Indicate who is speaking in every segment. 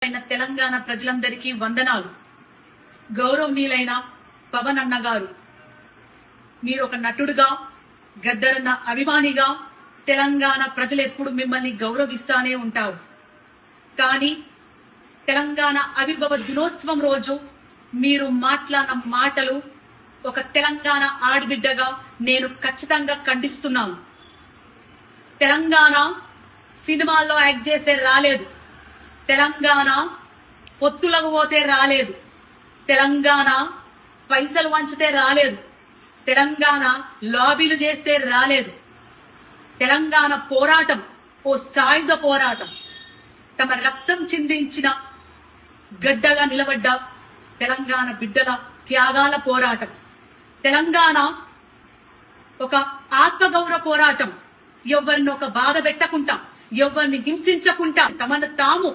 Speaker 1: తెలంగాణ ప్రజలందరికీ వందనాలు. గౌరవనీయులైన పవన్ అన్న గారు, మీరు ఒక నటుడుగా, గద్దరన్న అభిమానిగా తెలంగాణ ప్రజలు ఎప్పుడు మిమ్మల్ని గౌరవిస్తానే ఉంటారు. కానీ తెలంగాణ ఆవిర్భావ దినోత్సవం రోజు మీరు మాట్లాడిన మాటలు ఒక తెలంగాణ ఆడబిడ్డగా నేను ఖచ్చితంగా ఖండిస్తున్నాను. తెలంగాణ సినిమాల్లో యాక్ట్ చేస్తే రాలేదు, తెలంగాణ పొత్తులకు పోతే రాలేదు, తెలంగాణ పైసలు వంచితే రాలేదు, తెలంగాణ లాబీలు చేస్తే రాలేదు. తెలంగాణ పోరాటం ఓ సాయుధ పోరాటం. తమ రక్తం చిందించిన గడ్డగా నిలబడ్డ తెలంగాణ బిడ్డల త్యాగాల పోరాటం. తెలంగాణ ఒక ఆత్మగౌరవ పోరాటం. ఎవరిని ఒక బాధ పెట్టకుండా, ఎవరిని హింసించకుండా తమను తాము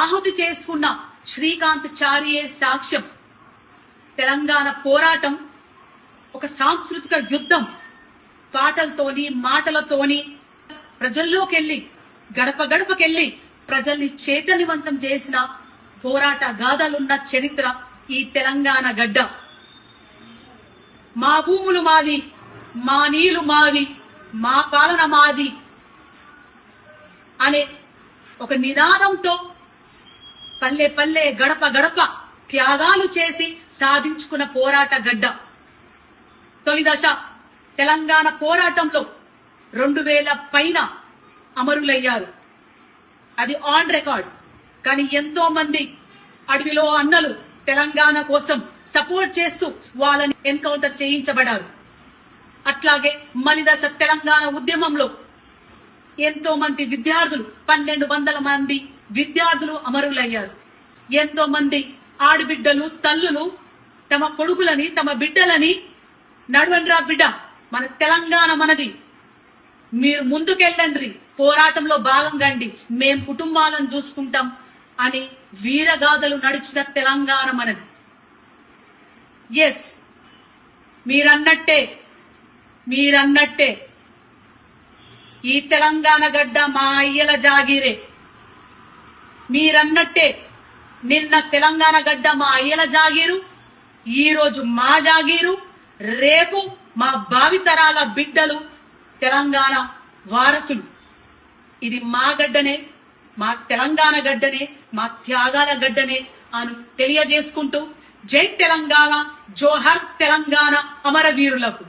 Speaker 1: ఆహుతి చేసుకున్న శ్రీకాంత్ చారియే సాక్ష్యం. తెలంగాణ పోరాటం ఒక సాంస్కృతిక యుద్ధం. పాటలతోని, మాటలతోని ప్రజల్లోకెళ్లి, గడప గడపకెళ్లి ప్రజల్ని చైతన్యవంతం చేసిన పోరాట గాథలున్న చరిత్ర ఈ తెలంగాణ గడ్డ. మా భూములు మావి, మా నీళ్లు మావి, మా పాలన మాది అనే ఒక నినాదంతో పల్లె పల్లె, గడప గడప త్యాగాలు చేసి సాధించుకున్న పోరాట గడ్డ. తొలి దశ తెలంగాణ పోరాటంలో 2000 పైన అమరులయ్యారు. అది ఆన్ రికార్డ్. కానీ ఎంతో మంది అడవిలో అన్నలు తెలంగాణ కోసం సపోర్ట్ చేస్తూ వాళ్ళని ఎన్కౌంటర్ చేయించబడ్డారు. అట్లాగే మలిదశ తెలంగాణ ఉద్యమంలో ఎంతో మంది విద్యార్థులు, 1200 మంది విద్యార్థులు అమరులయ్యారు. ఎంతో మంది ఆడబిడ్డలు, తల్లులు తమ కొడుకులని, తమ బిడ్డలని నడవండ్రా బిడ్డ, మన తెలంగాణ మనది, మీరు ముందుకెళ్ళండి, పోరాటంలో భాగంగా అండి, మేం కుటుంబాలను చూసుకుంటాం అని వీరగాథలు నడిచిన తెలంగాణ మనది. ఎస్, మీరన్నట్టే ఈ తెలంగాణ గడ్డ మా అయ్యల జాగీరే. మీరన్నట్టే నిన్న తెలంగాణ గడ్డ మా అయ్యల జాగీరు, ఈ రోజు మా జాగీరు, రేపు మా భావితరాల బిడ్డలు తెలంగాణ వారసులు. ఇది మా గడ్డనే, మా తెలంగాణ గడ్డనే, మా త్యాగాల గడ్డనే అని తెలియజేసుకుంటూ జై తెలంగాణ, జోహర్ తెలంగాణ అమరవీరులకు.